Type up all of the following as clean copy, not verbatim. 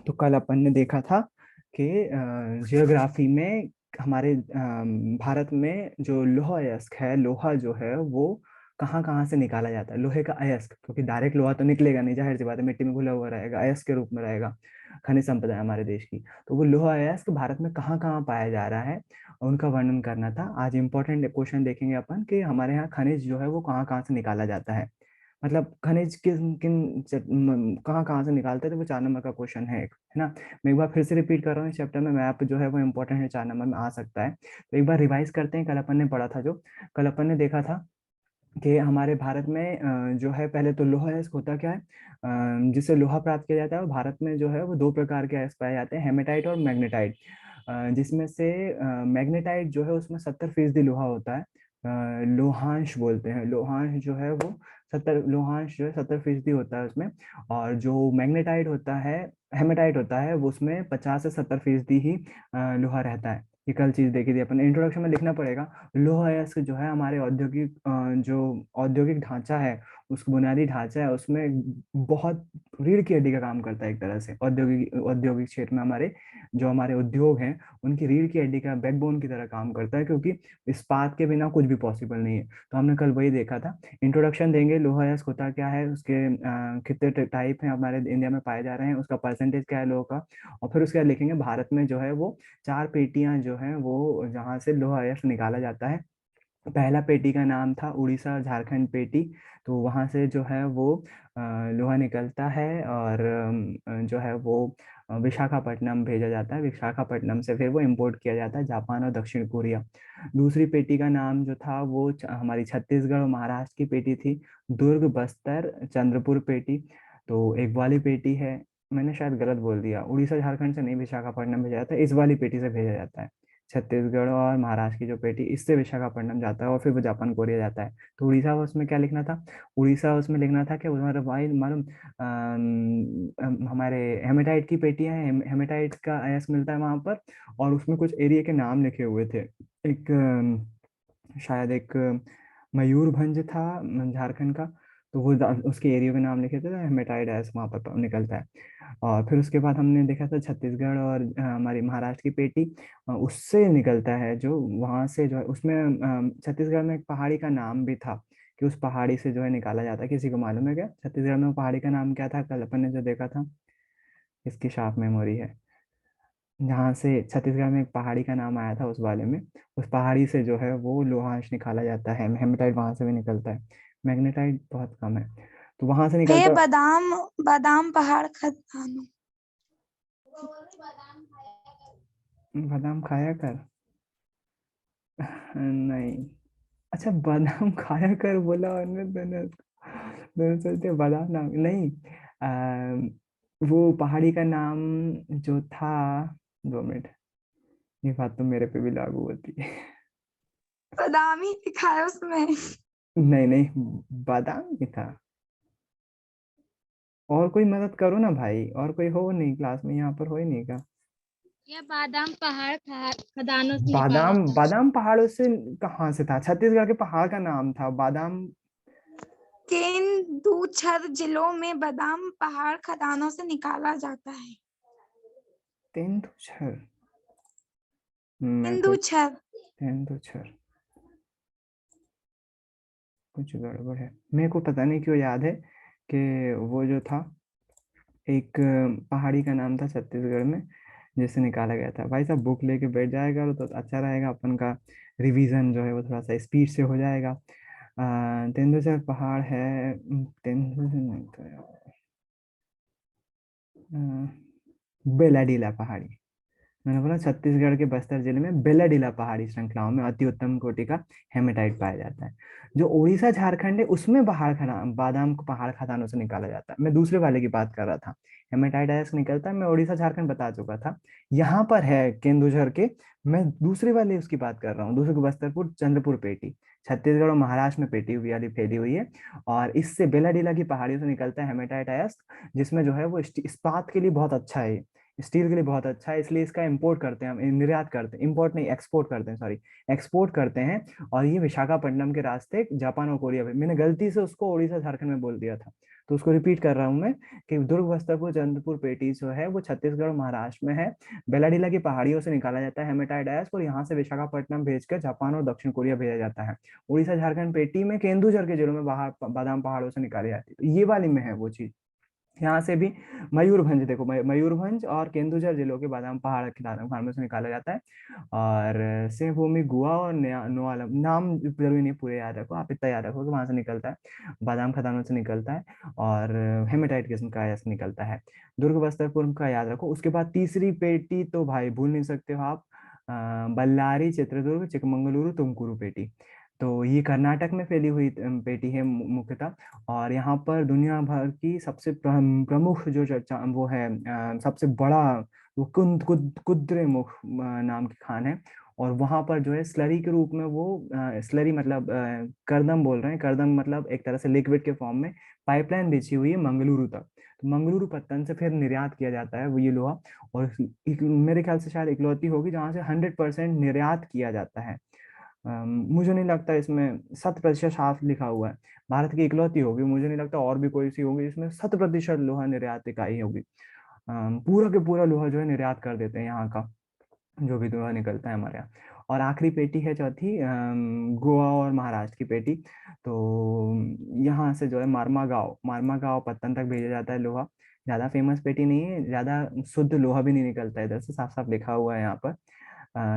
तो कल अपन ने देखा था कि जियोग्राफी में हमारे भारत में जो लोहा अयस्क है, लोहा जो है वो कहाँ कहाँ से निकाला जाता है। लोहे का अयस्क, क्योंकि डायरेक्ट लोहा तो निकलेगा नहीं, जाहिर सी बात है, मिट्टी में घुला हुआ रहेगा, अयस्क के रूप में रहेगा। खनिज संपदा है हमारे देश की। तो वो लोहा अयस्क भारत में कहाँ कहाँ पाया जा रहा है, उनका वर्णन करना था। आज इंपॉर्टेंट क्वेश्चन देखेंगे अपन कि हमारे यहाँ खनिज जो है वो कहाँ कहाँ से निकाला जाता है। मतलब खनिज किन किन कहाँ कहाँ से निकालते हैं, तो वो 4 नंबर का क्वेश्चन है एक, है ना। मैं एक बार फिर से रिपीट कर रहा हूँ, इस चैप्टर में मैप जो है वो इंपॉर्टेंट है, 4 नंबर में आ सकता है। तो एक बार रिवाइज करते हैं, कल अपन ने पढ़ा था जो, कल अपन ने देखा था कि हमारे भारत में जो है, पहले तो लोहा अयस्क होता क्या है, जिससे लोहा प्राप्त किया जाता है। और भारत में जो है वो 2 प्रकार के अयस्क पाए जाते हैं, हेमेटाइट और मैग्नेटाइट। जिसमें से मैग्नेटाइट जो है उसमें 70% लोहा होता है। लोहांश बोलते हैं, लोहांश जो है वो 70% होता है उसमें। और जो मैग्नेटाइट होता है, हेमेटाइट होता है, वो उसमें 50 से 70% ही लोहा रहता है। ये कल चीज देखी थी अपन, इंट्रोडक्शन में लिखना पड़ेगा। लोहा अयस्क जो है हमारे औद्योगिक जो औद्योगिक ढांचा है, उसका बुनियादी ढांचा है, उसमें बहुत रीढ़ की हड्डी का काम करता है एक तरह से। औद्योगिक औद्योगिक क्षेत्र में हमारे जो हमारे उद्योग हैं, उनकी रीढ़ की हड्डी का, बैकबोन की तरह काम करता है, क्योंकि इस्पात के बिना कुछ भी पॉसिबल नहीं है। तो हमने कल वही देखा था। इंट्रोडक्शन देंगे, लोहा अयस्क होता क्या है, उसके कितने टाइप हैं हमारे इंडिया में पाए जा रहे हैं, उसका परसेंटेज क्या है लोहा का। और फिर उसके बाद लिखेंगे भारत में जो है वो 4 पेटियां जो हैं वो जहाँ से लोहा अयस्क निकाला जाता है। पहला पेटी का नाम था उड़ीसा और झारखंड पेटी। तो वहाँ से जो है वो लोहा निकलता है, और जो है वो विशाखापट्टनम भेजा जाता है। विशाखापट्टनम से फिर वो इंपोर्ट किया जाता है जापान और दक्षिण कोरिया। दूसरी पेटी का नाम जो था वो हमारी छत्तीसगढ़ और महाराष्ट्र की पेटी थी, दुर्ग, बस्तर, चंद्रपुर पेटी। तो एक वाली पेटी है, मैंने शायद गलत बोल दिया, उड़ीसा झारखंड से नहीं विशाखापट्टनम भेजा जाता है, इस वाली पेटी से भेजा जाता है। छत्तीसगढ़ और महाराष्ट्र की जो पेटी, इससे विशाखापट्टनम जाता है और फिर वो जापान कोरिया जाता है। तो उड़ीसा उसमें क्या लिखना था, उड़ीसा उसमें लिखना था कि मतलब भाई मालूम, हमारे हेमेटाइट की पेटियां हैं, हेमेटाइट का अयस्क मिलता है वहां पर। और उसमें कुछ एरिया के नाम लिखे हुए थे। एक शायद एक मयूरभंज था झारखंड का। तो वो उसके एरिया के नाम लिखे थे, तो हेमेटाइट अयस्क वहां पर निकलता है। और फिर उसके बाद हमने देखा था छत्तीसगढ़ और हमारी महाराष्ट्र की पेटी, उससे निकलता है जो वहां से जो है उसमें छत्तीसगढ़ में एक पहाड़ी का नाम भी था, कि उस पहाड़ी से जो है निकाला जाता है। किसी को मालूम है क्या छत्तीसगढ़ में वो पहाड़ी का नाम क्या था, कल अपन ने जो देखा था। इसकी शार्प मेमोरी है। जहाँ से छत्तीसगढ़ में एक पहाड़ी का नाम आया था, उस वाले में, उस पहाड़ी से जो है वो लोहांश निकाला जाता है। हेमेटाइट वहां से भी निकलता है, मैग्नेटाइट बहुत कम है। तो वहां से भैया निकलता। बादाम बादाम पहाड़ खदानों। बादाम खाया कर। नहीं। अच्छा, बादाम खाया कर बोला, और दोनों दोनों सोचते बादाम नाम नहीं। वो पहाड़ी का नाम जो था, 2 मिनट, ये बात तो मेरे पे भी लागू होती है। बादाम ही लिखा है उसमें। नहीं नहीं, बादाम नहीं था। और कोई मदद करो ना भाई, और कोई हो नहीं क्लास में, यहाँ पर हो ही नहीं का। यह बादाम पहाड़ खदानों से निकाला बादाम, था। बादाम पहाड़ों से कहाँ से था, छत्तीसगढ़ के पहाड़ का नाम था बादाम। केंदुछर जिलों में बादाम पहाड़ खदानों से निकाला जाता है। तेंदुछर। मैं कुछ, केंदुछर। तेंदुछर, कुछ गड़बड़ है। मेरे को पता नहीं क्यों याद है कि वो जो था, एक पहाड़ी का नाम था छत्तीसगढ़ में, जिससे निकाला गया था। भाई साहब बुक लेके बैठ जाएगा तो अच्छा रहेगा, अपन का रिवीजन जो है वो थोड़ा सा स्पीड से हो जाएगा। तेंदुसर पहाड़ है, तेंदुसर नहीं तो यार, बेलाडीला पहाड़ी। मैंने बोला छत्तीसगढ़ के बस्तर जिले में बेलाडीला पहाड़ी श्रृंखलाओं में अति उत्तम कोटि का हेमेटाइट पाया जाता है। जो उड़ीसा झारखंड है उसमें पहाड़ खदान, बादाम को पहाड़ खदानों से निकाला जाता है। मैं दूसरे वाले की बात कर रहा था, हेमेटाइट अयस्क निकलता है, मैं उड़ीसा झारखंड बता चुका था। यहाँ पर है केंदुझर के, मैं दूसरे वाले उसकी बात कर रहा हूँ, दूसरे को बस्तरपुर चंद्रपुर पेटी, छत्तीसगढ़ और महाराष्ट्र में पेटी हुई वाली फैली हुई है। और इससे बेलाडीला की पहाड़ियों से निकलता है हेमेटाइट अयस्क, जिसमें जो है वो इस्पात के लिए बहुत अच्छा है, स्टील के लिए बहुत अच्छा है, इसलिए इसका इंपोर्ट करते हैं हम, निर्यात करते हैं, इंपोर्ट नहीं एक्सपोर्ट करते हैं, सॉरी, एक्सपोर्ट करते हैं। और ये विशाखापट्टनम के रास्ते जापान और कोरिया में, मैंने गलती से उसको उड़ीसा झारखंड में बोल दिया था। तो उसको रिपीट कर रहा हूँ मैं कि दुर्ग बस्तरपुर चंद्रपुर पेटी जो है वो छत्तीसगढ़ और महाराष्ट्र में है। बेलाडीला की पहाड़ियों से निकाला जाता है हेमेटाइट अयस्क, और यहाँ से विशाखापट्टनम भेजकर जापान और दक्षिण कोरिया भेजा जाता है। उड़ीसा झारखंड पेटी में केंदुझर के जिलों में बाहर बादाम पहाड़ों से निकाली जाती है। तो ये वाली में है वो चीज। यहाँ से भी मयूरभंज, देखो मयूरभंज और केंदुझर जिलों के बादाम पहाड़ के बादाम खानों से निकाला जाता है। और सिंहभूमि गुआ और नोआलम, नाम जरूरी नहीं पूरे याद रखो, आप इतना याद रखो कि वहां से निकलता है, बादाम खदानों से निकलता है, और हेमेटाइट किस्म का अयस्क निकलता है। दुर्ग बस्तरपुर का याद रखो। उसके बाद तीसरी पेटी तो भाई भूल नहीं सकते हो आप, बल्लारी चित्रदुर्ग चिकमंगलुरु तुमकुरु पेटी। तो ये कर्नाटक में फैली हुई पेटी है मुख्यतः। और यहाँ पर दुनिया भर की सबसे प्रमुख जो चर्चा वो है, सबसे बड़ा वो कुद्रेमुख नाम की खान है। और वहां पर जो है स्लरी के रूप में वो, स्लरी मतलब करदम बोल रहे हैं, करदम मतलब एक तरह से लिक्विड के फॉर्म में पाइपलाइन बिछी हुई है मंगलुरु तक। तो मंगलुरु पत्तन से फिर निर्यात किया जाता है वो ये लोहा। और मेरे ख्याल से शायद इकलौती होगी जहाँ से 100% निर्यात किया जाता है। मुझे नहीं लगता इसमें 100% साफ लिखा हुआ है। भारत की इकलौती होगी, मुझे नहीं लगता और भी कोई सी होगी जिसमें 100% लोहा निर्यात इकाई होगी। पूरा के पूरा लोहा जो है निर्यात कर देते हैं यहाँ का, जो भी लोहा निकलता है हमारे यहाँ। और आखिरी पेटी है चौथी, गोवा और महाराष्ट्र की पेटी। तो यहाँ से जो है मारमागांव पत्तन तक भेजा जाता है लोहा। ज्यादा फेमस पेटी नहीं है, ज्यादा शुद्ध लोहा भी नहीं निकलता है इधर से, साफ साफ लिखा हुआ है यहाँ पर।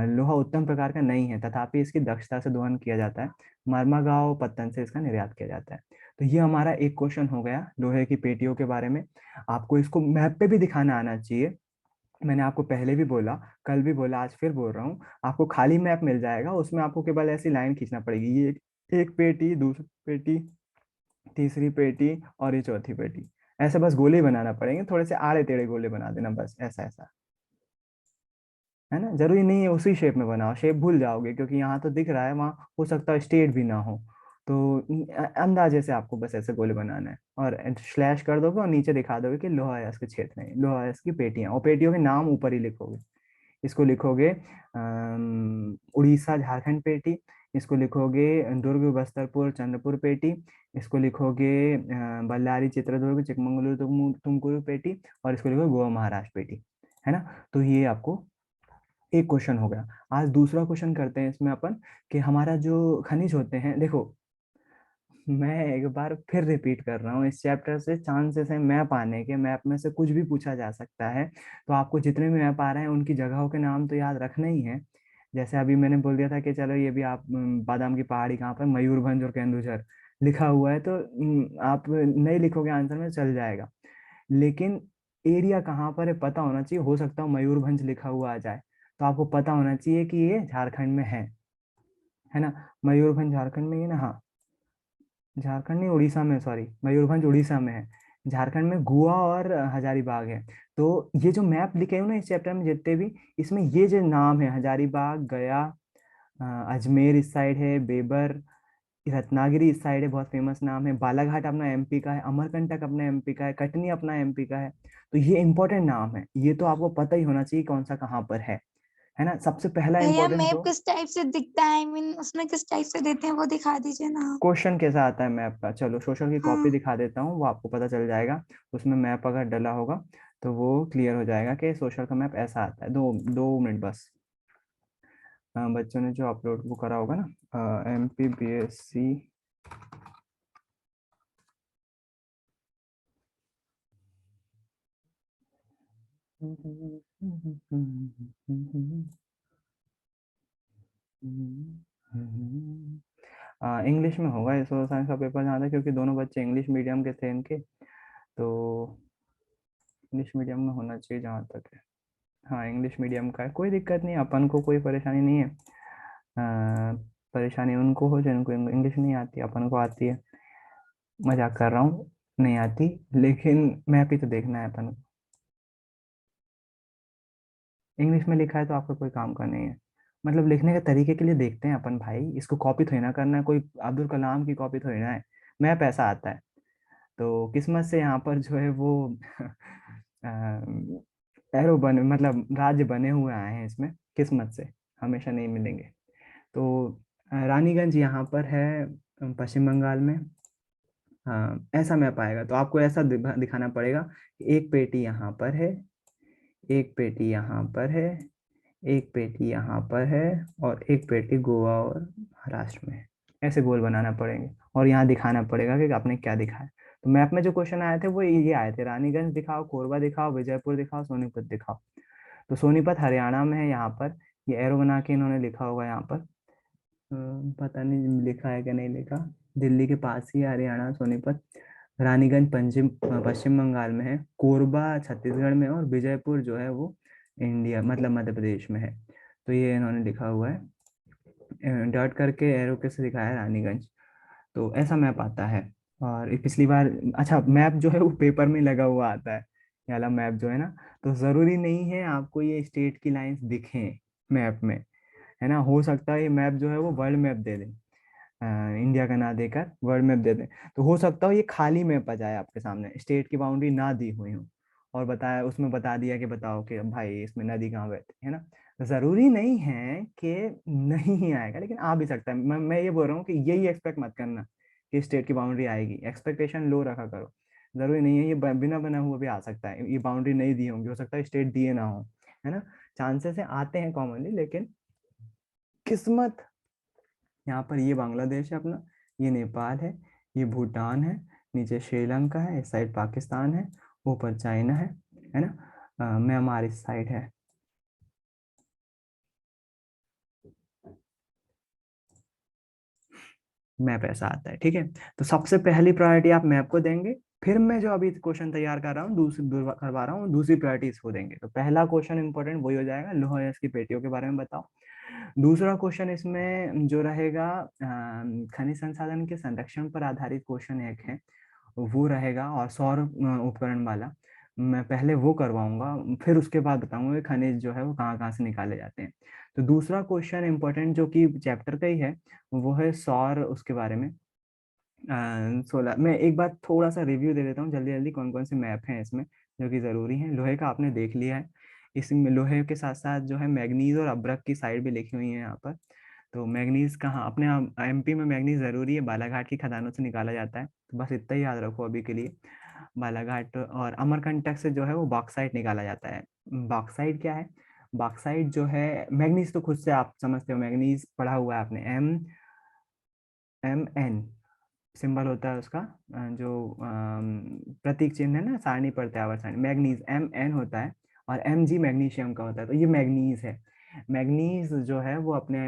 लोहा उत्तम प्रकार का नहीं है, तथापि इसकी दक्षता से दोहन किया जाता है। मरमागांव पत्तन से इसका निर्यात किया जाता है। तो ये हमारा एक क्वेश्चन हो गया लोहे की पेटियों के बारे में। आपको इसको मैप पे भी दिखाना आना चाहिए। मैंने आपको पहले भी बोला, कल भी बोला, आज फिर बोल रहा हूँ, आपको खाली मैप मिल जाएगा, उसमें आपको केवल ऐसी लाइन खींचना पड़ेगी, ये एक पेटी, दूसरी पेटी, तीसरी पेटी और ये चौथी पेटी। ऐसे बस गोले बनाना पड़ेंगे, थोड़े से आड़े टेढ़े गोले बना देना, बस ऐसा ऐसा, है ना। जरूरी नहीं है उसी शेप में बनाओ, शेप भूल जाओगे, क्योंकि यहाँ तो दिख रहा है, वहाँ हो सकता है स्ट्रेट भी ना हो। तो अंदाजे से आपको बस ऐसे गोले बनाना है, और स्लैश कर दोगे और नीचे दिखा दोगे कि लोहा अयस्क के क्षेत्र में, लोहा अयस्क की पेटियां, और पेटियों के नाम ऊपर ही लिखोगे। इसको लिखोगे उड़ीसा झारखंड पेटी, इसको लिखोगे दुर्ग बस्तरपुर चंद्रपुर पेटी, इसको लिखोगे बल्लारी चित्रदुर्ग चिकमंगलुरु तुमकुरु पेटी, और इसको लिखोगे गोवा महाराष्ट्र पेटी, है ना। तो ये आपको एक क्वेश्चन हो गया। आज दूसरा क्वेश्चन करते हैं इसमें अपन, कि हमारा जो खनिज होते हैं, देखो मैं एक बार फिर रिपीट कर रहा हूँ, इस चैप्टर से चांसेस है मैप आने के, मैप में से कुछ भी पूछा जा सकता है। तो आपको जितने भी मैप आ रहे हैं उनकी जगहों के नाम तो याद रखना ही है। जैसे अभी मैंने बोल दिया था कि चलो ये भी आप, बादाम की पहाड़ी कहाँ पर, मयूरभंज और केंदुझर लिखा हुआ है, तो आप नहीं लिखोगे आंसर में चल जाएगा, लेकिन एरिया कहाँ पर है पता होना चाहिए। हो सकता है मयूरभंज लिखा हुआ आ जाए, तो आपको पता होना चाहिए कि ये झारखंड में है ना। मयूरभंज झारखंड में ही ना, हाँ, झारखंड नहीं उड़ीसा में, सॉरी, मयूरभंज उड़ीसा में है। झारखंड में गोवा और हजारीबाग है। तो ये जो मैप लिखे हुए ना इस चैप्टर में जितने भी, इसमें ये जो नाम है, हजारीबाग, गया, अजमेर इस साइड है, बेबर, रत्नागिरी इस साइड है, बहुत फेमस नाम है, बालाघाट अपना एमपी का है, अमरकंटक अपना एमपी का है, कटनी अपना एमपी का है। तो ये इंपॉर्टेंट नाम है, ये तो आपको पता ही होना चाहिए कौन सा कहाँ पर है ना। सबसे पहला भैया इंपॉर्टेंट मैप जो किस टाइप से दिखता है, आई मीन उसमें किस टाइप से देते हैं वो दिखा दीजिए ना। क्वेश्चन कैसा आता है मैप का, चलो सोशल की कॉपी हाँ। दिखा देता हूँ, वो आपको पता चल जाएगा। उसमें मैप अगर डला होगा तो वो क्लियर हो जाएगा कि सोशल का मैप ऐसा आता है। 2 मिनट बस। बच्चों ने जो अपलोड वो करा होगा ना, MPBSC, इंग्लिश में होगा ये सोशल साइंस का पेपर जहाँ तक, क्योंकि दोनों बच्चे इंग्लिश मीडियम के थे इनके, तो इंग्लिश मीडियम में होना चाहिए जहाँ तक है। हाँ, इंग्लिश मीडियम का है, कोई दिक्कत नहीं, अपन को कोई परेशानी नहीं है। परेशानी उनको हो जिनको इंग्लिश नहीं आती, अपन को आती है। मजाक कर रहा हूँ, नहीं आती, लेकिन मैप ही तो देखना है अपन को। इंग्लिश में लिखा है तो आपका कोई काम का नहीं है, मतलब लिखने के तरीके के लिए देखते हैं अपन भाई, इसको कॉपी थोड़ी ना करना है, कोई अब्दुल कलाम की कॉपी थोड़ी ना है। मैप ऐसा आता है। तो किस्मत से यहाँ पर जो है वो एरो बने, मतलब राज्य बने हुए आए हैं इसमें, किस्मत से, हमेशा नहीं मिलेंगे। तो रानीगंज यहाँ पर है, पश्चिम बंगाल में। हाँ, ऐसा मैप आएगा। तो आपको ऐसा दिखाना पड़ेगा कि एक पेटी यहाँ पर है, एक पेटी यहाँ पर है, एक पेटी यहाँ पर है, और एक पेटी गोवा और महाराष्ट्र में है। ऐसे गोल बनाना पड़ेंगे और यहाँ दिखाना पड़ेगा कि आपने क्या दिखाया। तो मैप में जो क्वेश्चन आए थे वो ये आए थे, रानीगंज दिखाओ, कोरबा दिखाओ, विजयपुर दिखाओ, सोनीपत दिखाओ। तो सोनीपत हरियाणा में है यहाँ पर, ये एरो बना के इन्होंने लिखा होगा यहाँ पर। पता नहीं लिखा है कि नहीं लिखा। दिल्ली के पास ही है हरियाणा, सोनीपत। रानीगंज पश्चिम बंगाल में है, कोरबा छत्तीसगढ़ में, और विजयपुर जो है वो इंडिया मतलब मध्य प्रदेश में है। तो ये इन्होंने लिखा हुआ है, डॉट करके एरो के से दिखाया है रानीगंज। तो ऐसा मैप आता है। और पिछली बार, अच्छा मैप जो है वो पेपर में लगा हुआ आता है, ये वाला मैप जो है ना। तो जरूरी नहीं है आपको ये स्टेट की लाइंस दिखें मैप में, है ना। हो सकता है ये मैप जो है वो वर्ल्ड मैप दे दें, इंडिया का ना देकर वर्ल्ड मैप दे दें। तो हो सकता हो ये खाली मैप आ जाए आपके सामने, स्टेट की बाउंड्री ना दी हुई हो, और बताया उसमें बता दिया कि बताओ कि भाई इसमें नदी कहाँ बहती है ना। जरूरी नहीं है कि नहीं ही आएगा, लेकिन आ भी सकता है। मैं ये बोल रहा हूँ कि यही एक्सपेक्ट मत करना कि स्टेट की बाउंड्री आएगी, एक्सपेक्टेशन लो रखा करो। जरूरी नहीं है, ये बिना बना हुआ भी आ सकता है, ये बाउंड्री नहीं दी होंगी, हो सकता है स्टेट दिए ना हो, है ना। चांसेस है आते हैं कॉमनली, लेकिन किस्मत। यहाँ पर ये बांग्लादेश है अपना, ये नेपाल है, ये भूटान है, नीचे श्रीलंका है, इस साइड पाकिस्तान है, ऊपर चाइना है ना। म्यांमार इस साइड है। मैप ऐसा आता है, ठीक है। तो सबसे पहली प्रायोरिटी आप मैप को देंगे, फिर मैं जो अभी क्वेश्चन तैयार कर रहा हूँ करवा रहा हूँ, दूसरी प्रायोरिटी इसको देंगे। तो पहला क्वेश्चन इंपॉर्टेंट वही हो जाएगा, लोहा या इसकी पेटियों के बारे में बताओ। दूसरा क्वेश्चन इसमें जो रहेगा, खनिज संसाधन के संरक्षण पर आधारित क्वेश्चन एक है, वो रहेगा, और सौर उपकरण वाला मैं पहले वो करवाऊंगा, फिर उसके बाद बताऊंगा कि खनिज जो है वो कहाँ कहाँ से निकाले जाते हैं। तो दूसरा क्वेश्चन इंपॉर्टेंट जो कि चैप्टर का ही है, वो है सौर उसके बारे में। 16 मैं एक बार थोड़ा सा रिव्यू दे देता हूँ जल्दी जल्दी, कौन कौन से मैप हैं इसमें जो कि जरूरी है। लोहे का आपने देख लिया है, इसमें लोहे के साथ साथ जो है मैग्नीज और अब्रक की साइड भी लिखी हुई है यहाँ पर। तो मैग्नीज कहाँ, अपने एमपी में मैग्नीज जरूरी है, बालाघाट की खदानों से निकाला जाता है, तो बस इतना ही याद रखो अभी के लिए। बालाघाट और अमरकंटक से जो है वो बॉक्साइट निकाला जाता है। बॉक्साइट क्या है? बॉक्साइट जो है, मैग्नीज तो खुद से आप समझते हो, मैग्नीज पढ़ा हुआ है आपने, एम सिंबल होता है उसका, जो प्रतीक चिन्ह है ना, सारणी पढ़ते हैं आवर्त सारणी, मैग्नीज Mn होता है, और Mg मैग्नीशियम का होता है। तो ये मैग्नीज है। मैग्नीज जो है वो अपने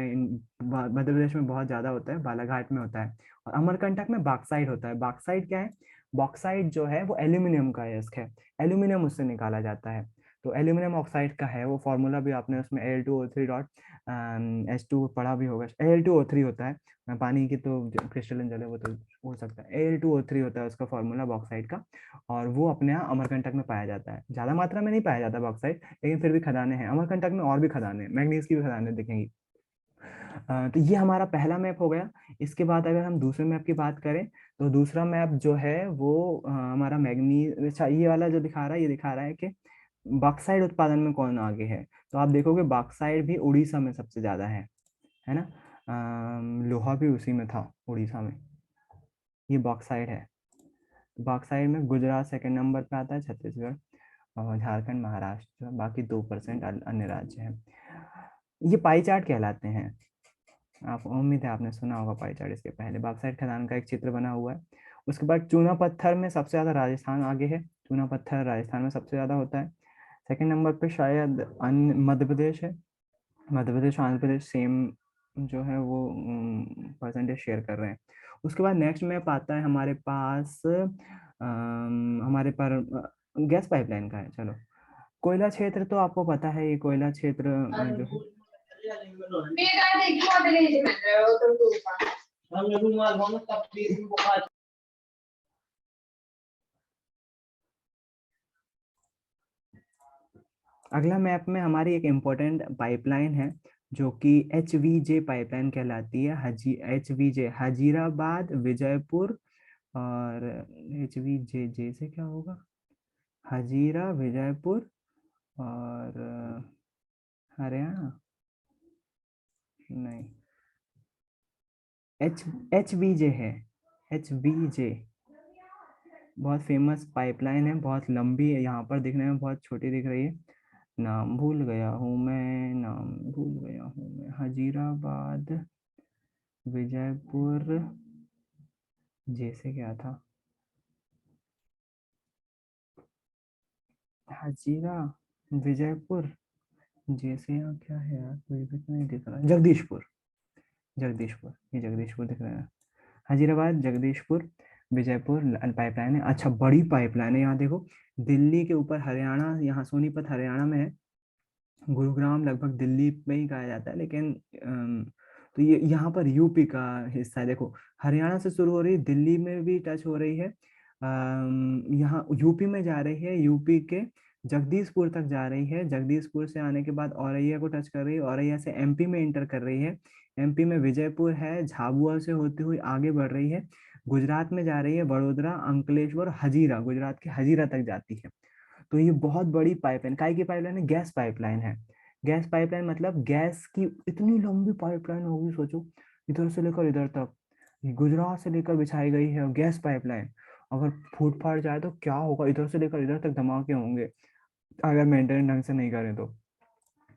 मध्य प्रदेश में बहुत ज्यादा होता है, बालाघाट में होता है। और अमरकंटक में बॉक्साइट होता है। बॉक्साइट क्या है? बॉक्साइट जो है वो एल्यूमिनियम का अयस्क है, एल्यूमिनियम उससे निकाला जाता है। तो एल्यूमिनियम ऑक्साइड का है वो फॉर्मूला भी आपने उसमें Al2O3 डॉट H2 पढ़ा भी होगा, Al2O3 होता है। पानी की तो क्रिस्टलन जल है वो तो हो सकता है, Al2O3 होता है उसका फॉर्मूला बॉक्साइट का। और वो अपने यहाँ अमरकंटक में पाया जाता है, ज्यादा मात्रा में नहीं पाया जाता बॉक्साइट, लेकिन फिर भी खदानें हैं अमरकंटक में, और भी खदानें हैं, मैग्नीज की भी खदानें दिखेंगी। तो ये हमारा पहला मैप हो गया। इसके बाद अगर हम दूसरे मैप की बात करें, तो दूसरा मैप जो है वो हमारा मैग्नीज, अच्छा ये वाला जो दिखा रहा है, ये दिखा रहा है कि बॉक्साइट उत्पादन में कौन आगे है। तो आप देखोगे बॉक्साइट भी उड़ीसा में सबसे ज्यादा है ना। लोहा भी उसी में था, उड़ीसा में। ये बॉक्साइट है। बॉक्साइट में गुजरात सेकंड नंबर पे आता है, छत्तीसगढ़ और झारखंड, महाराष्ट्र, बाकी 2% अन्य राज्य हैं। ये पाई चार्ट कहलाते हैं। आप, उम्मीद है आपने सुना होगा पाई चार्ट इसके पहले। बॉक्साइट खदान का एक चित्र बना हुआ है। उसके बाद चूना पत्थर में सबसे ज्यादा राजस्थान आगे है, चूना पत्थर राजस्थान में सबसे ज्यादा होता है। सेकंड नंबर पे शायद मध्य प्रदेश है। मध्य प्रदेश और आंध्र प्रदेश सेम जो है वो परसेंटेज शेयर कर रहे हैं। उसके बाद नेक्स्ट मैप आता है हमारे पास, हमारे पर गैस पाइपलाइन का है। चलो, कोयला क्षेत्र तो आपको पता है, ये कोयला क्षेत्र जो है, अगला मैप में हमारी एक इम्पोर्टेंट पाइपलाइन है जो कि HVJ पाइपलाइन कहलाती है। HVJ हजीराबाद, विजयपुर, और HVJ से क्या होगा, हजीरा, विजयपुर और हरियाणा, नहीं, HVJ है, HVJ। बहुत फेमस पाइपलाइन है, बहुत लंबी है, यहाँ पर दिखने में बहुत छोटी दिख रही है। नाम भूल गया हूँ मैं, नाम भूल गया हूँ मैं। हजीराबाद, विजयपुर, जैसे क्या था, हजीरा, विजयपुर, जैसे यहाँ क्या है यार, कोई भी तो नहीं दिख रहा। जगदीशपुर, जगदीशपुर, ये जगदीशपुर दिख रहा है। हजीराबाद, जगदीशपुर, विजयपुर पाइपलाइन है। अच्छा, बड़ी पाइपलाइन है, यहाँ देखो, दिल्ली के ऊपर हरियाणा, यहाँ सोनीपत हरियाणा में है। गुरुग्राम लगभग दिल्ली में ही कहा जाता है, लेकिन तो ये यहाँ पर यूपी का हिस्सा है। देखो, हरियाणा से शुरू हो रही है, दिल्ली में भी टच हो रही है, यहाँ यूपी में जा रही है, यूपी के जगदीशपुर तक जा रही है, जगदीशपुर से आने के बाद औरैया को टच कर रही है, औरैया से एमपी में इंटर कर रही है, एमपी में विजयपुर है, झाबुआ से होती हुई आगे बढ़ रही है, गुजरात में जा रही है, वडोदरा, अंकलेश्वर, हजीरा, गुजरात के हजीरा तक जाती है। तो ये बहुत बड़ी पाइपलाइन, काय की पाइपलाइन है, गैस पाइपलाइन है। गैस पाइपलाइन मतलब गैस की इतनी लंबी पाइपलाइन होगी, सोचो, इधर से लेकर इधर तक, गुजरात से लेकर बिछाई गई है गैस पाइपलाइन। अगर फूट फाट जाए तो क्या होगा, इधर से लेकर इधर तक धमाके होंगे, अगर मेंटेन ढंग से नहीं करें तो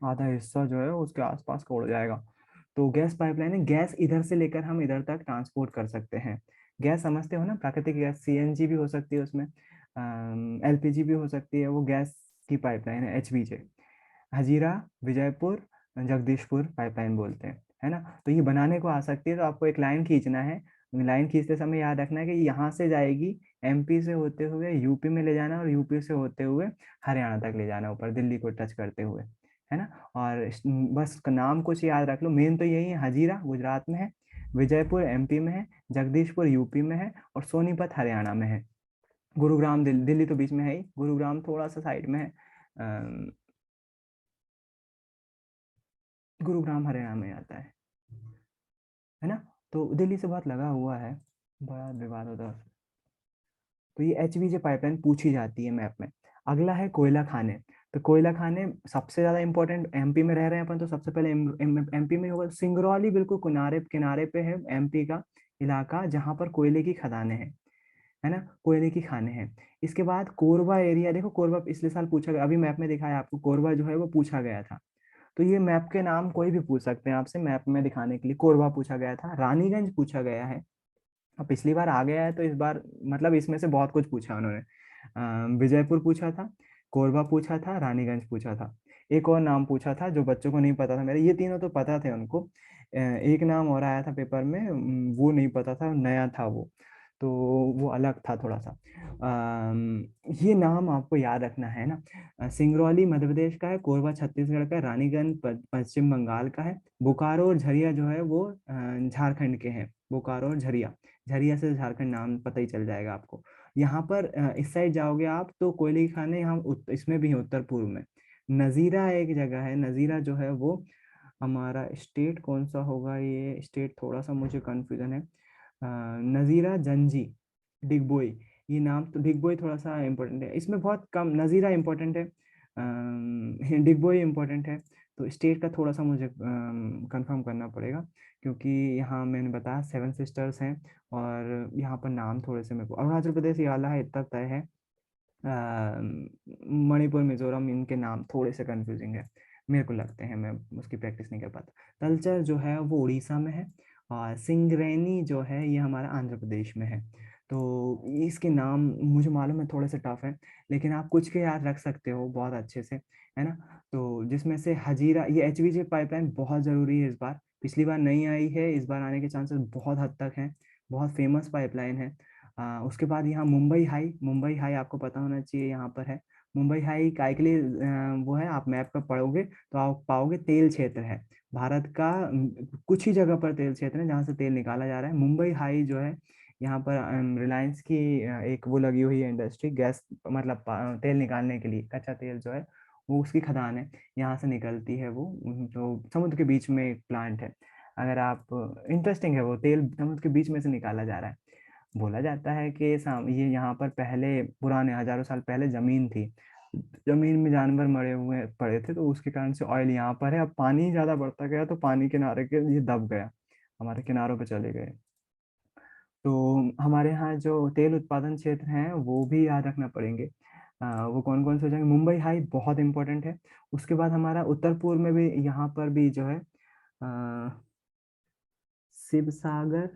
आधा हिस्सा जो है उसके आसपास का उड़ जाएगा। तो गैस पाइपलाइन है, गैस इधर से लेकर हम इधर तक ट्रांसपोर्ट कर सकते हैं। गैस समझते हो ना, प्राकृतिक गैस, सीएनजी भी हो सकती है उसमें, एलपीजी भी हो सकती है, वो गैस की पाइपलाइन है, एचवीजे। हजीरा, विजयपुर, जगदीशपुर पाइपलाइन बोलते हैं, है ना। तो ये बनाने को आ सकती है, तो आपको एक लाइन खींचना है। लाइन खींचते समय याद रखना है कि यहाँ से जाएगी, एमपी से होते हुए यूपी में ले जाना, और यूपी से होते हुए हरियाणा तक ले जाना, ऊपर दिल्ली को टच करते हुए, है ना। और बस नाम कुछ याद रख लो, मेन तो यही है, हजीरा गुजरात में है, विजयपुर एमपी में है, जगदीशपुर यूपी में है, और सोनीपत हरियाणा में है। गुरुग्राम दिल्ली तो बीच में है ही, गुरुग्राम थोड़ा सा साइड में है, गुरुग्राम हरियाणा में आता है ना। तो दिल्ली से बहुत लगा हुआ है, बड़ा विवाद होता है। तो ये एचवीजे पाइपलाइन पूछी जाती है मैप में। अगला है कोयला खाने। तो कोयला खाने सबसे ज्यादा इंपॉर्टेंट, एमपी में रह रहे हैं अपन, तो सबसे पहले एमपी में होगा सिंगरौली, बिल्कुल किनारे किनारे पे है एमपी का इलाका, जहाँ पर कोयले की खदानें हैं, है ना, कोयले की खाने हैं। इसके बाद कोरबा एरिया, देखो कोरबा पिछले साल पूछा गया, अभी मैप में दिखाया आपको, कोरबा जो है वो पूछा गया था। तो ये मैप के नाम कोई भी पूछ सकते हैं आपसे, मैप में दिखाने के लिए कोरबा पूछा गया था, रानीगंज पूछा गया है, अब पिछली बार आ गया है तो इस बार मतलब इसमें से बहुत कुछ पूछा उन्होंने। विजयपुर पूछा था, कोरबा पूछा था, रानीगंज पूछा था, एक और नाम पूछा था जो बच्चों को नहीं पता था मेरे, ये तीनों तो पता थे उनको, एक नाम और आया था पेपर में, वो नहीं पता था, नया था वो, तो वो अलग था थोड़ा सा। ये नाम आपको याद रखना है ना। सिंगरौली मध्य प्रदेश का है, कोरबा छत्तीसगढ़ का है, रानीगंज पश्चिम बंगाल का है, बोकारो और झरिया जो है वो झारखंड के हैं, बोकारो और झरिया, झरिया से झारखंड नाम पता ही चल जाएगा आपको। यहाँ पर इस साइड जाओगे आप तो कोयले की खाने यहाँ इसमें भी है, उत्तर पूर्व में। नजीरा एक जगह है, नजीरा जो है वो हमारा स्टेट कौन सा होगा, ये स्टेट थोड़ा सा मुझे कंफ्यूजन है। नजीरा, जंजी, डिगबोई, ये नाम तो, डिगबोई थोड़ा सा इम्पोर्टेंट है, इसमें बहुत कम, नजीरा इम्पोर्टेंट है, डिगबोई इम्पोर्टेंट है। तो स्टेट का थोड़ा सा मुझे कंफर्म करना पड़ेगा, क्योंकि यहाँ मैंने बताया 7 सिस्टर्स हैं, और यहाँ पर नाम थोड़े से मेरे को, अरुणाचल प्रदेश ये वाला है, इतना तय है। मणिपुर, मिजोरम, इनके नाम थोड़े से कंफ्यूजिंग है मेरे को लगते हैं, मैं उसकी प्रैक्टिस नहीं कर पाता। तलचर जो है वो उड़ीसा में है, और सिंगरैनी जो है ये हमारा आंध्र प्रदेश में है। तो इसके नाम मुझे मालूम है थोड़े से टफ है, लेकिन आप कुछ के याद रख सकते हो बहुत अच्छे से, है ना। तो जिसमें से हजीरा, ये एचवीजे पाइपलाइन बहुत ज़रूरी है, इस बार, पिछली बार नहीं आई है, इस बार आने के चांसेस बहुत हद तक हैं, बहुत फेमस पाइपलाइन है। उसके बाद यहाँ मुंबई हाई, मुंबई हाई आपको पता होना चाहिए, यहाँ पर है। मुंबई हाई काय के लिए वो है, आप मैप पर पढ़ोगे तो आप पाओगे तेल क्षेत्र है, भारत का कुछ ही जगह पर तेल क्षेत्र है जहाँ से तेल निकाला जा रहा है। मुंबई हाई जो है, यहाँ पर रिलायंस की एक वो लगी हुई है इंडस्ट्री, गैस मतलब तेल निकालने के लिए, कच्चा तेल जो है वो उसकी खदान है, यहाँ से निकलती है वो, तो समुद्र के बीच में एक प्लांट है। अगर आप, इंटरेस्टिंग है, वो तेल समुद्र के बीच में से निकाला जा रहा है। बोला जाता है कि ये यहाँ पर पहले, पुराने हजारों साल पहले जमीन थी, जमीन में जानवर मरे हुए पड़े थे, तो उसके कारण से ऑयल यहाँ पर है। अब पानी ज्यादा बढ़ता गया तो पानी किनारे के ये दब गया, हमारे किनारों पे चले गए। तो हमारे यहाँ जो तेल उत्पादन क्षेत्र हैं वो भी याद रखना पड़ेंगे। वो कौन कौन से हो जाएंगे? मुंबई हाई बहुत इंपॉर्टेंट है। उसके बाद हमारा उत्तर पूर्व में भी यहाँ पर भी जो है शिव सागर,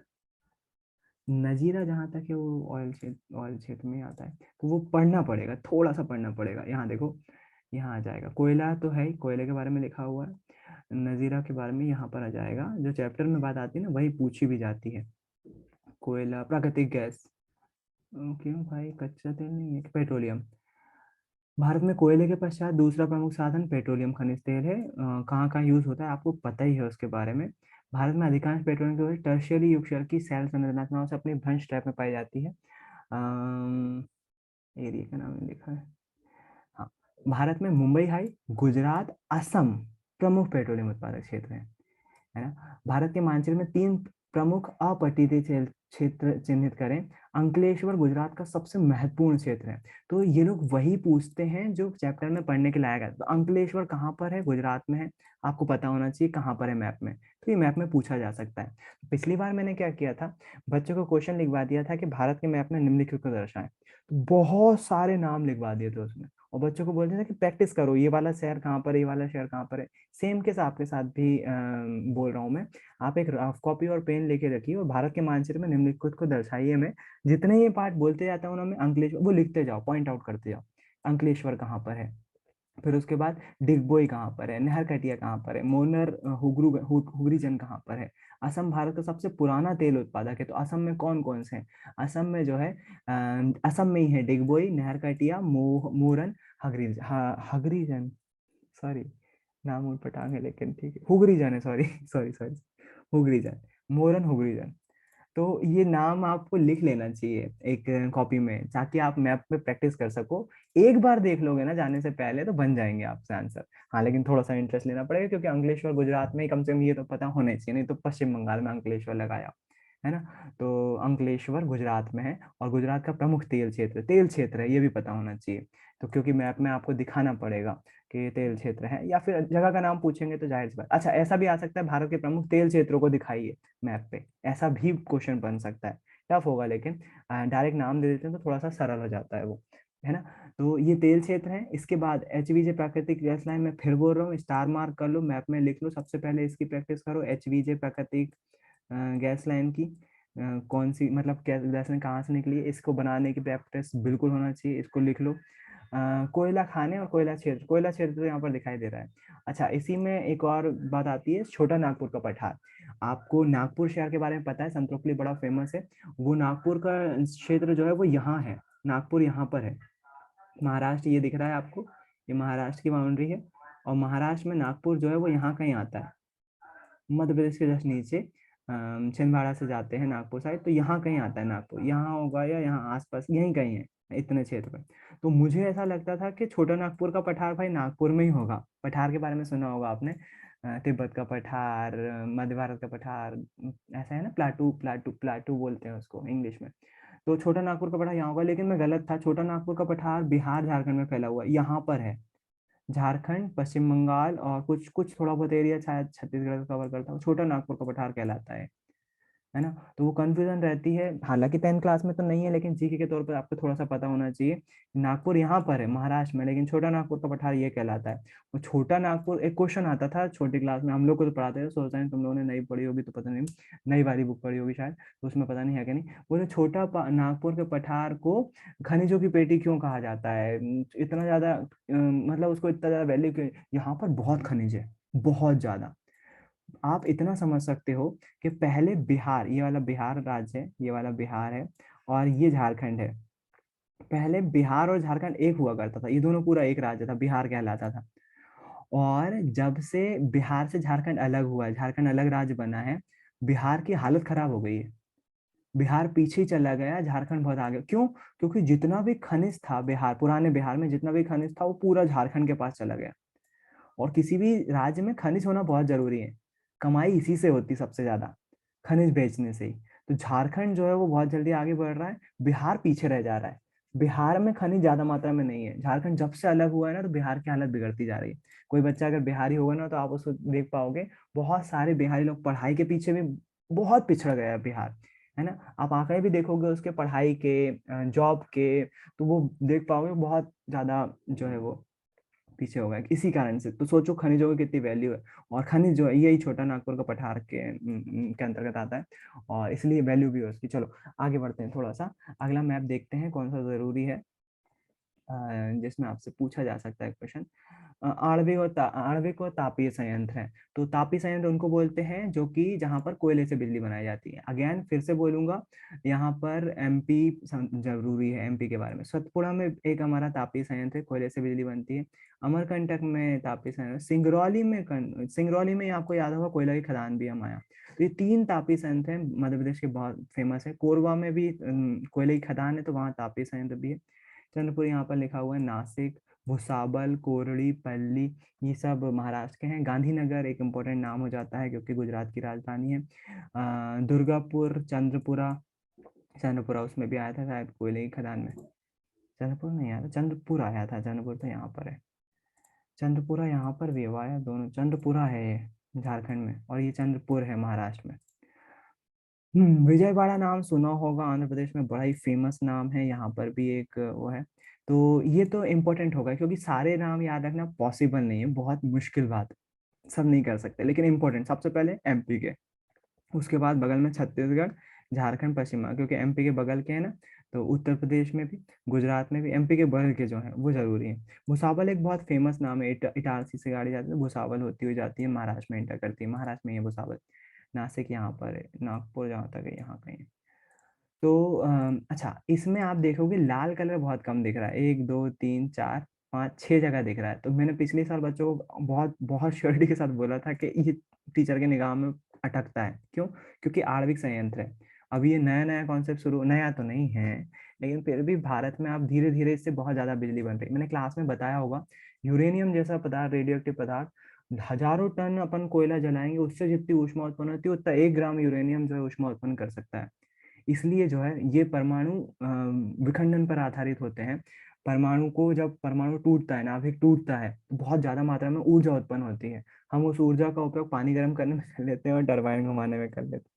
नजीरा, जहाँ तक है वो ऑयल क्षेत्र में आता है, तो वो पढ़ना पड़ेगा, थोड़ा सा पढ़ना पड़ेगा। यहाँ देखो, यहाँ आ जाएगा। कोयला तो है ही, कोयले के बारे में लिखा हुआ है। नजीरा के बारे में यहाँ पर आ जाएगा, जो चैप्टर में बात आती है ना वही पूछी भी जाती है। कोयला, प्राकृतिक गैस, क्यों भाई, कच्चा तेल नहीं है, पेट्रोलियम। भारत में कोयले के पश्चात दूसरा प्रमुख साधन पेट्रोलियम खनिज तेल है। कहाँ कहाँ यूज होता है आपको पता ही है उसके बारे में। भारत में अधिकांश पेट्रोलियम की वजह टर्शियरी युग शहर की सेल संरचनाओं से अपनी भ्रंश टाइप में पाई जाती है। एरिया का नाम लिखा है। हाँ, भारत में मुंबई हाई, गुजरात, असम प्रमुख पेट्रोलियम उत्पादक क्षेत्र है ना। भारत के मानचित्र में 3 प्रमुख अपतटीय क्षेत्र चिन्हित करें। अंकलेश्वर गुजरात का सबसे महत्वपूर्ण क्षेत्र है। तो ये लोग वही पूछते हैं जो चैप्टर में पढ़ने के लायक है। तो अंकलेश्वर कहाँ पर है? गुजरात में है। आपको पता होना चाहिए कहाँ पर है मैप में, तो ये मैप में पूछा जा सकता है। पिछली बार मैंने क्या किया था, बच्चों को क्वेश्चन लिखवा दिया था कि भारत के मैप में निम्नलिखित को दर्शाएं, तो बहुत सारे नाम लिखवा दिए थे उसमें, और बच्चों को बोलते थे कि प्रैक्टिस करो, ये वाला शहर कहाँ पर है, ये वाला शहर कहाँ पर है। सेम केस आपके साथ भी बोल रहा हूँ मैं। आप एक रफ कॉपी और पेन लेके रखिए और भारत के मानचित्र में निम्नलिखित को दर्शाइए में जितने ये पार्ट बोलते जाता हूँ ना मैं, अंकलेश्वर वो लिखते जाओ, पॉइंट आउट करते जाओ, अंकलेश्वर कहाँ पर है। फिर उसके बाद डिगबोई कहाँ पर है, नहरकटिया कहाँ पर है, मोनर हुगरीजन कहाँ पर है। असम भारत का सबसे पुराना तेल उत्पादक है, तो असम में कौन कौन से हैं? असम में जो है असम में ही है डिगबोई, नहरकटिया, मोरन, हगरीजन, सॉरी नाम उन पटांग है लेकिन ठीक है, हुगरीजन है, सॉरी सॉरी सॉरी, हुगरीजन, मोरन हुगरीजन। तो ये नाम आपको लिख लेना चाहिए एक कॉपी में, ताकि आप मैप में प्रैक्टिस कर सको। एक बार देख लोगे ना जाने से पहले तो बन जाएंगे आपसे आंसर। हाँ, लेकिन थोड़ा सा इंटरेस्ट लेना पड़ेगा, क्योंकि अंकलेश्वर गुजरात में कम से कम ये तो पता होना चाहिए, नहीं तो पश्चिम बंगाल में अंकलेश्वर लगाया है ना। तो अंकलेश्वर गुजरात में है, और गुजरात का प्रमुख तेल क्षेत्र है, ये भी पता होना चाहिए। तो क्योंकि मैप में आपको दिखाना पड़ेगा कि ये तेल क्षेत्र है, या फिर जगह का नाम पूछेंगे तो जाहिर सी बात। अच्छा, ऐसा भी आ सकता है, भारत के प्रमुख तेल क्षेत्रों को दिखाइए मैप पे, ऐसा भी क्वेश्चन बन सकता है। टफ होगा, लेकिन डायरेक्ट नाम दे देते हैं तो थोड़ा सा सरल हो जाता है वो, है ना। तो ये तेल क्षेत्र है। इसके बाद एचवीजे प्राकृतिक गैस लाइन, में फिर बोल रहा हूँ, स्टार मार्क कर लो, मैप में लिख लो, सबसे पहले इसकी प्रैक्टिस करो। एचवीजे प्राकृतिक गैस लाइन की कौन सी, मतलब गैस लाइन कहाँ से निकली है, इसको बनाने की प्रैक्टिस बिल्कुल होना चाहिए, इसको लिख लो। कोयला खाने और कोयला क्षेत्र तो यहाँ पर दिखाई दे रहा है। अच्छा, इसी में एक और बात आती है, छोटा नागपुर का पठार। आपको नागपुर शहर के बारे में पता है, संतरों के लिए बड़ा फेमस है। वो नागपुर का क्षेत्र जो है वो यहाँ है, नागपुर यहाँ पर है। महाराष्ट्र ये दिख रहा है आपको, ये महाराष्ट्र की बाउंड्री है, और महाराष्ट्र में नागपुर जो है वो यहाँ कहीं आता है, मध्य प्रदेश के जस्ट नीचे। छिंदवाड़ा से जाते हैं नागपुर साइड, तो यहाँ कहीं आता है नागपुर, यहाँ होगा या यहाँ आसपास यहीं कहीं है, इतने क्षेत्र में। तो मुझे ऐसा लगता था कि छोटा नागपुर का पठार भाई नागपुर में ही होगा। पठार के बारे में सुना होगा आपने, तिब्बत का पठार, मध्य भारत का पठार, ऐसा है ना, प्लाटू प्लाटू प्लाटू बोलते हैं उसको इंग्लिश में। तो छोटा नागपुर का पठार यहाँ होगा, लेकिन मैं गलत था। छोटा नागपुर का पठार बिहार झारखंड में फैला हुआ है, यहाँ पर है। झारखंड, पश्चिम बंगाल और कुछ कुछ थोड़ा बहुत एरिया शायद छत्तीसगढ़ का कवर करता हूँ, छोटा नागपुर का पठार कहलाता है ना। तो वो कंफ्यूजन रहती है, हालांकि 10th क्लास में तो नहीं है, लेकिन जीके के तौर पर आपको थोड़ा सा पता होना चाहिए। नागपुर यहाँ पर है महाराष्ट्र में, लेकिन छोटा नागपुर का पठार ये कहलाता है। वो छोटा नागपुर, एक क्वेश्चन आता था छोटी क्लास में, हम लोग को तो पढ़ाते थे, सोचता है तुम लोगों ने नई पढ़ी होगी तो पता नहीं, नई वाली बुक पढ़ी होगी शायद, तो उसमें पता नहीं है कि नहीं। वो जो नागपुर के पठार को खनिजों की पेटी क्यों कहा जाता है, इतना ज्यादा मतलब उसको इतना ज्यादा वैल्यू क्यों? यहाँ पर बहुत खनिज है, बहुत ज्यादा। आप इतना समझ सकते हो कि पहले बिहार, ये वाला बिहार राज्य है, ये वाला बिहार है, और ये झारखंड है। पहले बिहार और झारखंड एक हुआ करता था, ये दोनों पूरा एक राज्य था, बिहार कहलाता था। और जब से बिहार से झारखंड अलग हुआ है, झारखंड अलग राज्य बना है, बिहार की हालत खराब हो गई है। बिहार पीछे चला गया, झारखंड बहुत आगे। क्यों? क्योंकि जितना भी खनिज था बिहार, पुराने बिहार में जितना भी खनिज था वो पूरा झारखंड के पास चला गया। और किसी भी राज्य में खनिज होना बहुत जरूरी है, कमाई इसी से होती सबसे ज्यादा, खनिज बेचने से ही। तो झारखंड जो है वो बहुत जल्दी आगे बढ़ रहा है, बिहार पीछे रह जा रहा है। बिहार में खनिज ज्यादा मात्रा में नहीं है। झारखंड जब से अलग हुआ है ना, तो बिहार की हालत बिगड़ती जा रही है। कोई बच्चा अगर बिहारी होगा ना, तो आप उसको देख पाओगे, बहुत सारे बिहारी लोग पढ़ाई के पीछे भी बहुत पिछड़ गया है बिहार। है ना। आप आंकड़े भी देखोगे उसके पढ़ाई के, जॉब के, तो वो देख पाओगे बहुत ज्यादा जो है वो पीछे होगा इसी कारण से। तो सोचो खनिजों की कितनी वैल्यू है, और खनिज जो है यही छोटा नागपुर का पठार के अंतर्गत आता है, और इसलिए वैल्यू भी है उसकी। चलो आगे बढ़ते हैं थोड़ा सा, अगला मैप देखते हैं कौन सा जरूरी है, जिसमें आपसे पूछा जा सकता है क्वेश्चन। आणविक और तापीय संयंत्र है। तो तापीय संयंत्र उनको बोलते हैं जो कि जहां पर कोयले से बिजली बनाई जाती है। अगेन फिर से बोलूंगा, यहाँ पर एमपी जरूरी है, एमपी के बारे में। सतपुड़ा में एक हमारा तापीय संयंत्र है, कोयले से बिजली बनती है। अमरकंटक में तापीय संयंत्र, सिंगरौली में आपको याद होगा कोयला की खदान भी है हमारा। तो ये 3 तापीय संयंत्र हैं, मध्य प्रदेश के बहुत फेमस है। कोरबा में भी कोयले की खदान है, तो वहाँ तापीय संयंत्र भी है। चंद्रपुर यहाँ पर लिखा हुआ है, नासिक, भुसावल, कोरड़ी, पल्ली, ये सब महाराष्ट्र के हैं। गांधीनगर एक इम्पोर्टेंट नाम हो जाता है क्योंकि गुजरात की राजधानी है। दुर्गापुर, चंद्रपुरा, चंद्रपुरा उसमें भी आया था शायद कोयले की खदान में। चंद्रपुर नहीं आया था, चंद्रपुर आया था, चंद्रपुर तो यहाँ पर है। चंद्रपुरा यहाँ पर भी हुआ है, दोनों चंद्रपुरा है ये झारखंड में, और ये चंद्रपुर है महाराष्ट्र में। विजयवाड़ा नाम सुना होगा, आंध्र प्रदेश में बड़ा ही फेमस नाम है, यहाँ पर भी एक वो है। तो ये तो इम्पोर्टेंट होगा क्योंकि सारे नाम याद रखना पॉसिबल नहीं है, बहुत मुश्किल बात है, सब नहीं कर सकते, लेकिन इम्पोर्टेंट सबसे पहले एमपी के, उसके बाद बगल में छत्तीसगढ़, झारखंड, पश्चिम बंगाल, क्योंकि एमपी के बगल के है ना, तो उत्तर प्रदेश में भी, गुजरात में भी एमपी के बगल के जो है वो जरूरी है। भुसावल एक बहुत फेमस नाम है, इटारसी से गाड़ी जाती है, भुसावल होती हुई जाती है, महाराष्ट्र में एंटर करती है, महाराष्ट्र में ही है भुसावल। नासिक यहाँ पर है, नागपुर जहाँ तक है यहाँ कहीं। तो अच्छा, इसमें आप देखोगे लाल कलर बहुत कम दिख रहा है, 1 2 3 4 5 6 जगह दिख रहा है। तो मैंने पिछले साल बच्चों को बहुत बहुत श्योरिटी के साथ बोला था कि ये टीचर के निगाह में अटकता है, क्यों? क्योंकि आणविक संयंत्र है। अभी ये नया नया कॉन्सेप्ट शुरू, नया तो नहीं है, लेकिन फिर भी भारत में अब धीरे धीरे इससे बहुत ज्यादा बिजली बन रही है। मैंने क्लास में बताया होगा, यूरेनियम जैसा पदार्थ, रेडियो एक्टिव पदार्थ, हजारों टन अपन कोयला जलाएंगे, उससे जितनी ऊष्मा उत्पन्न होती है उतना 1 ग्राम यूरेनियम जो है ऊष्मा उत्पन्न कर सकता है। इसलिए जो है ये परमाणु विखंडन पर आधारित होते हैं। परमाणु को, जब परमाणु टूटता है, नाभिक टूटता है, तो बहुत ज्यादा मात्रा में ऊर्जा उत्पन्न होती है। हम उस ऊर्जा का उपयोग पानी गर्म करने में कर लेते हैं और टरबाइन घुमाने में कर लेते हैं।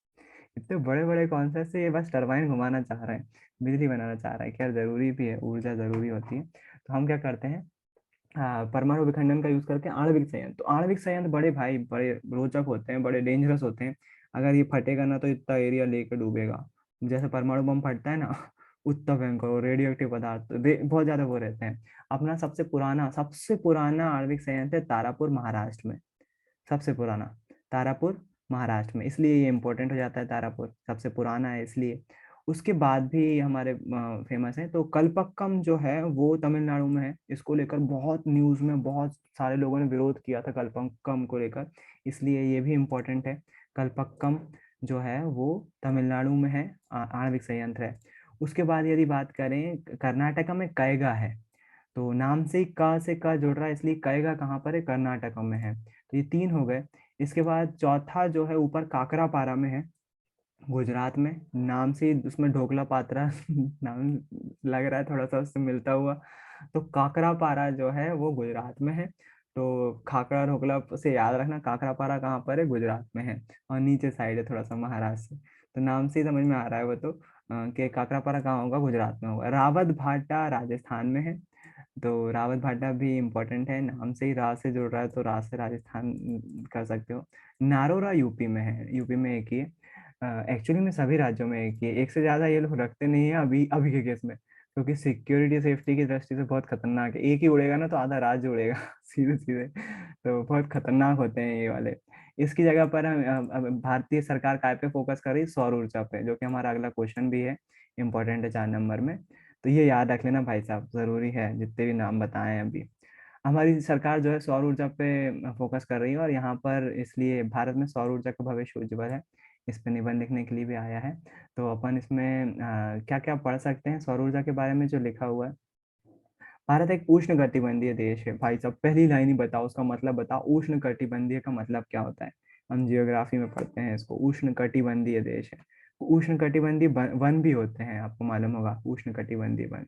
इतने बड़े बड़े कॉन्सेप्ट से ये बस टरबाइन घुमाना चाह रहे हैं, बिजली बनाना चाह रहा है। खैर जरूरी भी है, ऊर्जा जरूरी होती है। तो हम क्या करते हैं, परमाणु विखंडन का यूज करके आणविक संयंत्र। तो आणविक संयंत्र बड़े भाई बड़े रोचक होते हैं, बड़े डेंजरस होते हैं। अगर ये फटेगा ना तो इतना एरिया लेकर डूबेगा, जैसे परमाणु बम फटता है ना उतना भयंकर रेडियो एक्टिव पदार्थ बहुत ज्यादा वो रहते हैं। अपना सबसे पुराना आणविक संयंत्र है तारापुर, महाराष्ट्र में, सबसे पुराना तारापुर, महाराष्ट्र में। इसलिए ये इंपॉर्टेंट हो जाता है, तारापुर सबसे पुराना है इसलिए। उसके बाद भी हमारे फेमस है, तो कलपक्कम जो है वो तमिलनाडु में है। इसको लेकर बहुत न्यूज में बहुत सारे लोगों ने विरोध किया था कलपक्कम को लेकर, इसलिए ये भी इम्पोर्टेंट है। कलपक्कम जो है वो तमिलनाडु में है, आणविक संयंत्र है। उसके बाद यदि बात करें, कर्नाटका में कैगा है। तो नाम से ही क से क जुड़ रहा है, इसलिए कैगा कहाँ पर है, कर्नाटक में है। तो ये 3 हो गए। इसके बाद चौथा जो है ऊपर काकरापारा में है, गुजरात में। नाम से ही उसमें ढोकला पात्रा नाम लग रहा है थोड़ा सा उससे मिलता हुआ। तो काकरापारा जो है वो गुजरात में है। तो खाकरा ढोकला से याद रखना, काकरापारा कहाँ पर है, गुजरात में है, और नीचे साइड है थोड़ा सा महाराष्ट्र से। तो नाम से ही समझ में आ रहा है वो तो, कि काकरापारा कहाँ होगा, गुजरात में होगा। रावत भाटा राजस्थान में है। तो रावत भाटा भी इम्पोर्टेंट है, नाम से ही रा से जुड़ रहा है, तो रा से राजस्थान कर सकते हो। नारोरा यूपी में है, यूपी में एक ही है। एक्चुअली में सभी राज्यों में एक ही है, एक से ज्यादा ये लोग रखते नहीं है अभी अभी के केस में, क्योंकि सिक्योरिटी सेफ्टी की दृष्टि से बहुत खतरनाक है। एक ही उड़ेगा ना तो आधा राज्य उड़ेगा सीधे सीधे, तो बहुत खतरनाक होते हैं ये वाले। इसकी जगह पर हम भारतीय सरकार काय पे फोकस कर रही है, सौर ऊर्जा पे, जो कि हमारा अगला क्वेश्चन भी है, इंपॉर्टेंट है 4 नंबर में। तो ये याद रख लेना भाई साहब, जरूरी है, जितने भी नाम बताए हैं अभी। हमारी सरकार जो है सौर ऊर्जा पे फोकस कर रही है, और यहाँ पर इसलिए भारत में सौर ऊर्जा का भविष्य उज्जवल है। इस पे निबंध लिखने के लिए भी आया है। तो अपन इसमें क्या क्या पढ़ सकते हैं सौर ऊर्जा के बारे में जो लिखा हुआ है। भारत एक उष्ण कटिबंधीय देश है। भाई साहब पहली लाइन ही बताओ, उसका मतलब बताओ, उष्ण कटिबंधीय का मतलब क्या होता है। हम जियोग्राफी में पढ़ते हैं इसको, उष्ण कटिबंधीय देश है। उष्ण कटिबंधीय वन भी होते हैं, आपको मालूम होगा, उष्ण कटिबंधीय वन,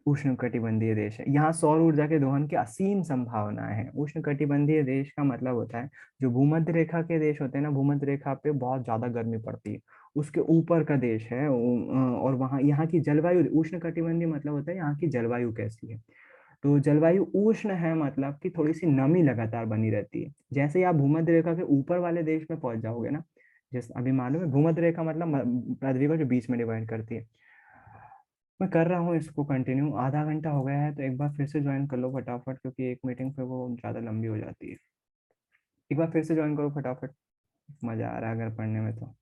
उष्ण कटिबंधीय देश है। यहाँ सौर ऊर्जा के दोहन की असीम संभावनाएं हैं। उष्ण कटिबंधीय देश का मतलब होता है, जो भूमध्य रेखा के देश होते हैं ना, भूमध्य रेखा पे बहुत ज्यादा गर्मी पड़ती है, उसके ऊपर का देश है और वहाँ यहाँ की जलवायु उष्णकटिबंधीय मतलब होता है यहाँ की जलवायु कैसी है। तो जलवायु उष्ण है मतलब कि थोड़ी सी नमी लगातार बनी रहती है। जैसे ही आप भूमध्य रेखा के ऊपर वाले देश में पहुंच जाओगे ना, जैसे अभी मालूम है भूमध्य रेखा मतलब पृथ्वी को जो बीच में डिवाइड करती है। मैं कर रहा हूँ इसको कंटिन्यू, आधा घंटा हो गया है, तो एक बार फिर से ज्वाइन कर लो फटाफट, क्योंकि एक मीटिंग फिर वो ज़्यादा लंबी हो जाती है। एक बार फिर से ज्वाइन करो फटाफट, मज़ा आ रहा है अगर पढ़ने में तो।